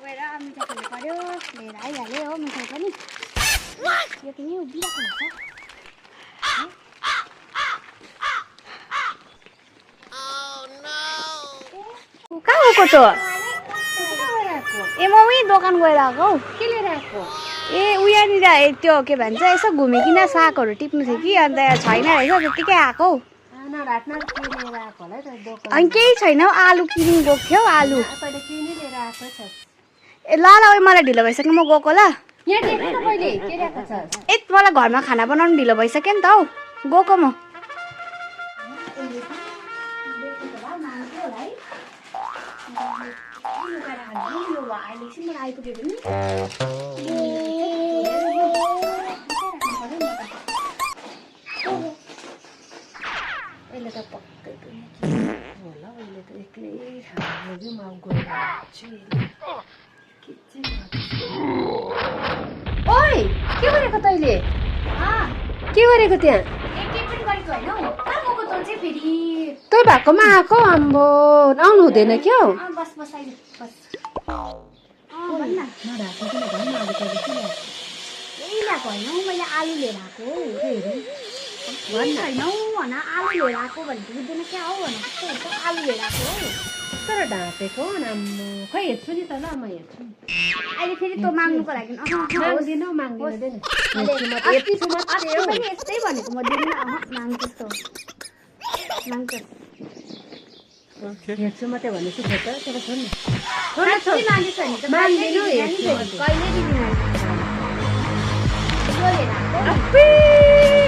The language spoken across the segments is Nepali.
गएर मिठाई खानु पर्यो लिएर आइहाल्यो हो मिठाई पनि यो पनि उभिरहेको हुन्छ कहाँ गएको त ए म उही दोकान गएर आएको हौ के लिएर आएको ए उयानिर त्यो के भन्छ यसो घुमिकिन सागहरू टिप्नु थियो कि अन्त छैन रहेछ त्यतिकै आएको हौ अनि केही छैन हौ आलु किनिङ गएको थियो हौ आलु ए ल ल मलाई ढिलो भइसक्यो म गएको ल ए मलाई घरमा खाना बनाउनु ढिलो भइसक्यो नि त हौ गएको म ओइ के गरेको तैँले के गरेको त्यहाँ तै भएकोमा आएको आम्बो आउनु हुँदैन क्या मैले आलु लिएर आएको छैन भन आलु लिएर आएको भनेको बुझ्दैन क्या हौ भन कस्तो आलु लिएर आएको हौ तर ढाँटेको आम्बो खै हेर्छु नि त ल म हेर्छु अहिले फेरि तँ माग्नुको लागि माग्दिनँ यस्तै भनेको म दिन्न माग्छु त माग्छु हेर्छु मात्रै भनेछु फोटो तर छोड्नु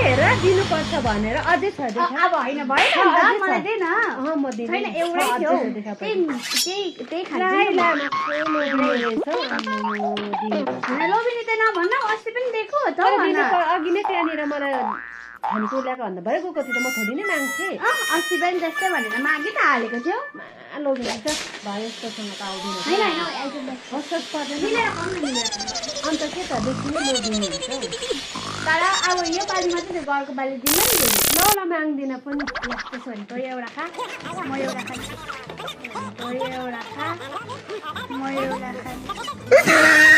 हेर दिनुपर्छ भनेर अझै छ अब होइन भयो मलाई दे न म दिन्छु छैन एउटै थियो त्यही लोबिनी त नभन्न अस्ति पनि दिएको त अघि नै त्यहाँनिर मलाई खानेकुरा ल्याएको भन्दा भरे गएको थियो त म थोरै नै माग्थेँ अस्ति पनि त्यस्तै भनेर मागि त हालेको थियो लोबिनी त भयो यस्तोसँग त आउँदैन अन्त के त बेसी नै लोबिनी हुन्छ तर अब यो पालि मात्रै घरको बाली दिनमा नि ल माग्दिनँ पनि त्यसो भने तँ एउटा खा म एउटा खान्छु तँ एउटा खा म एउटा खान्छु